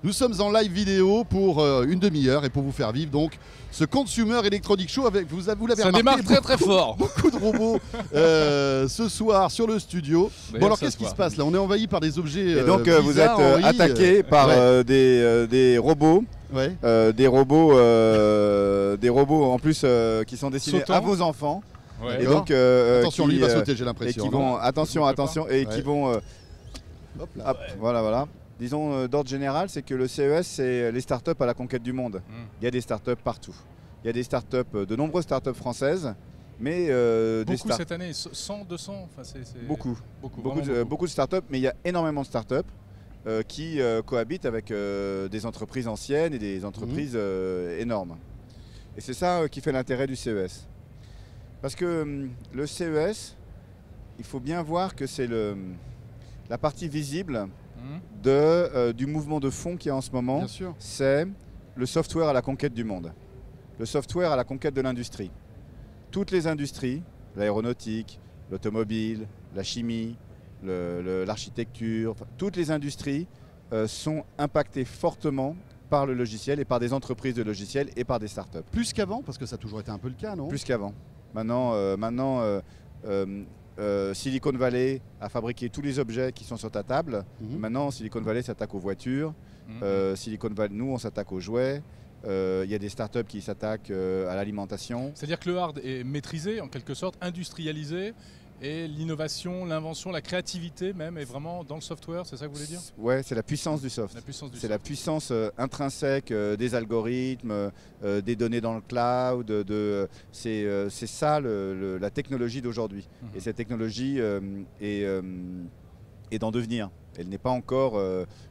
Nous sommes en live vidéo pour une demi-heure et pour vous faire vivre donc ce Consumer Electronic Show avec, vous l'avez remarqué, ça démarre très fort. Beaucoup de robots ce soir sur le studio. Bon alors qu'est-ce qui se passe là? On est envahi par des objets et donc vous êtes attaqué par des robots. Ouais. Des robots en plus qui sont destinés Sautant. À vos enfants. Ouais. Et donc, attention, lui il va sauter, j'ai l'impression. Et qui vont, attention, et qui vont. Hop là. Hop, voilà. Disons d'ordre général, c'est que le CES, c'est les startups à la conquête du monde. Il y a des startups partout. Il y a des startups, de nombreuses startups françaises, mais beaucoup cette année, 100, 200, enfin c'est beaucoup de startups, mais il y a énormément de startups qui cohabitent avec des entreprises anciennes et des entreprises énormes. Et c'est ça qui fait l'intérêt du CES. Parce que le CES, il faut bien voir que c'est la partie visible du mouvement de fond qu'il y a en ce moment. C'est le software à la conquête du monde. Le software à la conquête de l'industrie. Toutes les industries, l'aéronautique, l'automobile, la chimie, l'architecture, enfin, toutes les industries sont impactées fortement par le logiciel et par des entreprises de logiciels et par des startups. Plus qu'avant, parce que ça a toujours été un peu le cas, non? Plus qu'avant. Maintenant, Silicon Valley a fabriqué tous les objets qui sont sur ta table. Maintenant, Silicon Valley s'attaque aux voitures. Silicon Valley, nous, on s'attaque aux jouets. Il y a des startups qui s'attaquent à l'alimentation. C'est-à-dire que le hard est maîtrisé, en quelque sorte, industrialisé, et l'innovation, l'invention, la créativité même est vraiment dans le software, c'est ça que vous voulez dire? Ouais, c'est la puissance du soft. C'est la puissance intrinsèque des algorithmes, des données dans le cloud. C'est ça la technologie d'aujourd'hui. Et cette technologie est d'en devenir. Elle n'est pas encore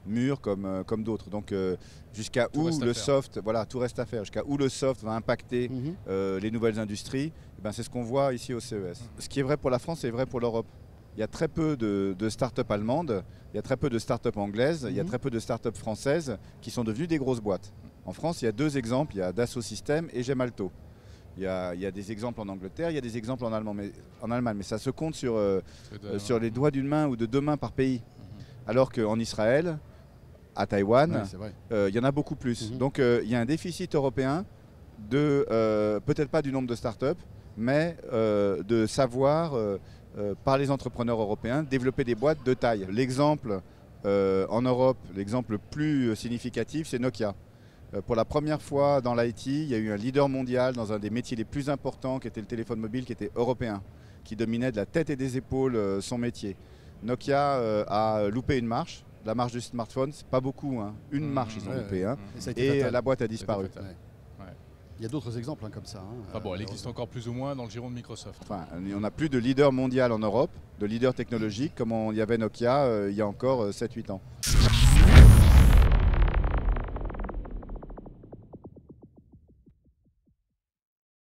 mûre comme d'autres. Donc jusqu'à où le soft, voilà, tout reste à faire. Jusqu'à où le soft va impacter les nouvelles industries, ben, c'est ce qu'on voit ici au CES. Ce qui est vrai pour la France est vrai pour l'Europe. Il y a très peu de start-up allemandes, il y a très peu de start-up anglaises, il y a très peu de start-up françaises qui sont devenues des grosses boîtes. En France, il y a deux exemples, il y a Dassault Systèmes et Gemalto. Il y a des exemples en Angleterre, il y a des exemples en Allemagne, mais ça se compte sur les doigts d'une main ou de deux mains par pays. Alors qu'en Israël, à Taïwan, il y en a beaucoup plus. Donc il y a un déficit européen peut-être pas du nombre de startups, mais de savoir, par les entrepreneurs européens, développer des boîtes de taille. L'exemple en Europe, l'exemple le plus significatif, c'est Nokia. Pour la première fois dans l'IT, il y a eu un leader mondial dans un des métiers les plus importants, qui était le téléphone mobile, qui était européen, qui dominait de la tête et des épaules son métier. Nokia a loupé une marche. La marche du smartphone, c'est pas beaucoup, hein. Une marche ils ont loupé, hein. Et la boîte a disparu. Il y a d'autres exemples comme ça. Ah bon, elle existe encore plus ou moins dans le giron de Microsoft. Enfin, on n'a plus de leader mondial en Europe, de leader technologique, comme il y avait Nokia il y a encore 7-8 ans.